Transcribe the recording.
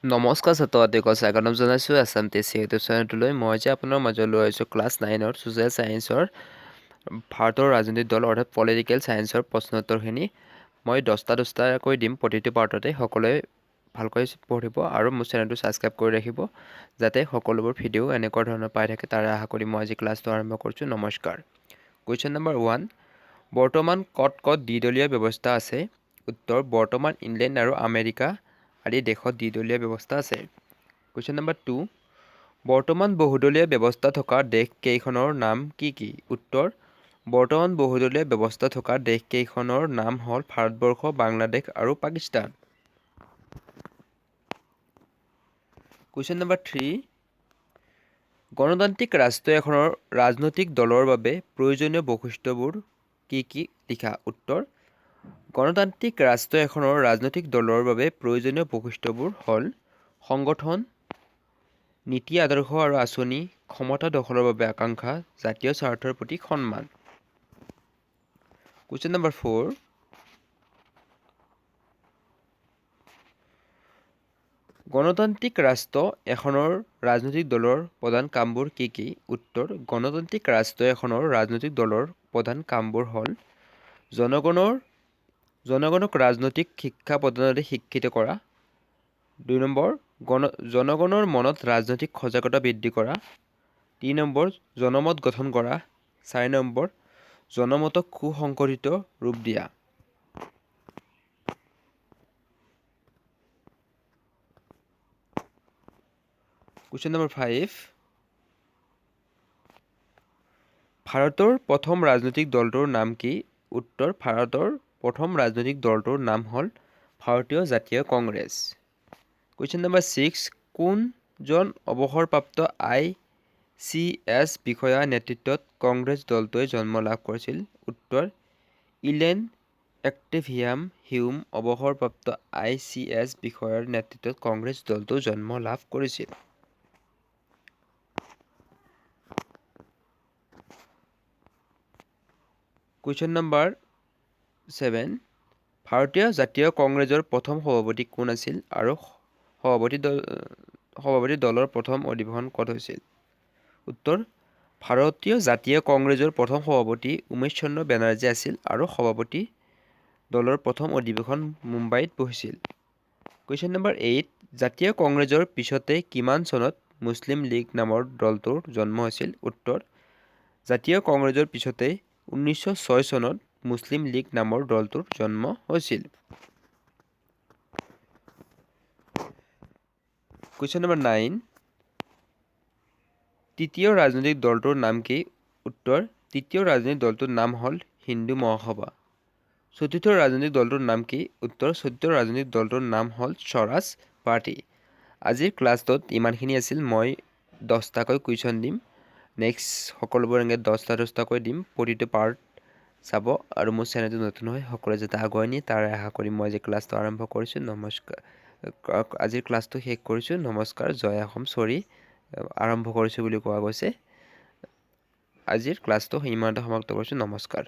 নমস্কাৰ ছাত্ৰ-ছাত্ৰীসকল, স্বাগতম জনাইছোঁ আছাম টেষ্ট ইউটিউব চেনেলটোলৈ। মই আজি আপোনাৰ মাজলৈ আহিছোঁ ক্লাছ 9ৰ ছ'চিয়েল ছায়েন্সৰ ভাৰতৰ ৰাজনৈতিক দল অৰ্থাৎ পলিটিকেল ছায়েন্সৰ প্ৰশ্নোত্তৰখিনি মই 10টাকৈ দিম প্ৰতিটো পাৰ্টতে। সকলোৱে ভালকৈ পঢ়িব আৰু মোৰ চেনেলটো ছাবস্ক্ৰাইব কৰি ৰাখিব যাতে সকলোবোৰ ভিডিঅ' এনেকুৱা ধৰণৰ পাই থাকে। তাৰে আশা কৰি মই আজি ক্লাছটো আৰম্ভ কৰিছোঁ। নমস্কাৰ। কুৱেশ্যন নম্বৰ 1, বৰ্তমান ক'ত ক'ত দ্বিদলীয় ব্যৱস্থা আছে? উত্তৰ, বৰ্তমান ইংলেণ্ড আৰু আমেৰিকা আদি দেশত দ্বিদলীয় ব্যৱস্থা আছে। কুৱেশ্যন নম্বৰ 2, বৰ্তমান বহুদলীয় ব্যৱস্থা থকা দেশ কেইখনৰ নাম কি কি? উত্তৰ, বৰ্তমান বহুদলীয় ব্যৱস্থা থকা দেশকেইখনৰ নাম হ'ল ভাৰতবৰ্ষ, বাংলাদেশ আৰু পাকিস্তান। কুৱেশ্যন নম্বৰ 3, গণতান্ত্ৰিক ৰাষ্ট্ৰ এখনৰ ৰাজনৈতিক দলৰ বাবে প্ৰয়োজনীয় বৈশিষ্ট্যবোৰ কি কি লিখা? উত্তৰ, গণতান্ত্ৰিক ৰাষ্ট্ৰ এখনৰ ৰাজনৈতিক দলৰ বাবে প্ৰয়োজনীয় বৈশিষ্ট্যবোৰ হ'ল সংগঠন, নীতি আদৰ্শ আৰু আঁচনি, ক্ষমতা দখলৰ বাবে আকাংক্ষা, জাতীয় স্বাৰ্থৰ প্ৰতি সন্মান। কুৱেশ্যন নম্বৰ 4, গণতান্ত্ৰিক ৰাষ্ট্ৰ এখনৰ ৰাজনৈতিক দলৰ প্ৰধান কামবোৰ কি কি? উত্তৰ, গণতান্ত্ৰিক ৰাষ্ট্ৰ এখনৰ ৰাজনৈতিক দলৰ প্ৰধান কামবোৰ হ'ল জনগণক ৰাজনৈতিক শিক্ষা প্ৰদানেৰে শিক্ষিত কৰা। 2 নম্বৰ, জনগণৰ মনত ৰাজনৈতিক সজাগতা বৃদ্ধি কৰা। 3 নম্বৰ, জনমত গঠন কৰা। 4 নম্বৰ, জনমতক সুসংগঠিত ৰূপ দিয়া। কুৱেশ্যন নম্বৰ 5, ভাৰতৰ প্ৰথম ৰাজনৈতিক দলটোৰ নাম কি? উত্তৰ, ভাৰতৰ প্ৰথম ৰাজনৈতিক দলটোৰ নাম হ'ল ভাৰতীয় জাতীয় কংগ্ৰেছ। কুৱেশ্যন নম্বৰ 6, কোনজন অৱসৰপ্ৰাপ্ত ICS বিষয়াৰ নেতৃত্বত কংগ্ৰেছ দলটোৱে জন্ম লাভ কৰিছিল? উত্তৰ, ইলেন এক্টিভিয়াম হিউম অৱসৰপ্ৰাপ্ত ICS বিষয়াৰ নেতৃত্বত কংগ্ৰেছ দলটো জন্ম লাভ কৰিছিল। কুৱেশ্যন নম্বৰ 7, ভাৰতীয় জাতীয় কংগ্ৰেছৰ প্ৰথম সভাপতি কোন আছিল আৰু সভাপতি দলৰ প্ৰথম অধিৱেশন ক'ত হৈছিল? উত্তৰ, ভাৰতীয় জাতীয় কংগ্ৰেছৰ প্ৰথম সভাপতি উমেশ চন্দ্ৰ বেনাৰ্জী আছিল আৰু সভাপতি দলৰ প্ৰথম অধিৱেশন মুম্বাইত বহিছিল। কুৱেশ্যন নম্বৰ 8, জাতীয় কংগ্ৰেছৰ পিছতে কিমান চনত মুছলিম লীগ নামৰ দলটোৰ জন্ম হৈছিল? উত্তৰ, জাতীয় কংগ্ৰেছৰ পিছতে 1906 চনত মুছলিম লীগ নামৰ দলটোৰ জন্ম হৈছিল। কুৱেশ্যন নম্বৰ 9, তৃতীয় ৰাজনৈতিক দলটোৰ নাম কি? উত্তৰ, তৃতীয় ৰাজনৈতিক দলটোৰ নাম হ'ল হিন্দু মহাসভা। চতুৰ্থ ৰাজনৈতিক দলটোৰ নাম কি? উত্তৰ, চতুৰ্থ ৰাজনৈতিক দলটোৰ নাম হ'ল স্বৰাজ পাৰ্টি। আজিৰ ক্লাছটোত ইমানখিনি আছিল। মই 10টাকৈ কুৱেশ্যন দিম। নেক্সট সকলোবোৰ এনেকৈ 10টাকৈ দিম। প্ৰতিটো পাৰ্ট চাব আৰু মোৰ চেনেলটো নতুন হয় সকলোৱে যাতে আগুৱাই নিয়ে তাৰে আশা কৰি মই আজি ক্লাছটো আৰম্ভ কৰিছোঁ। নমস্কাৰ। আজিৰ ক্লাছটো শেষ কৰিছোঁ। নমস্কাৰ, জয় অসম। আৰম্ভ কৰিছোঁ বুলি কোৱা গৈছে। আজিৰ ক্লাছটো ইমানতে সমাপ্ত কৰিছোঁ। নমস্কাৰ।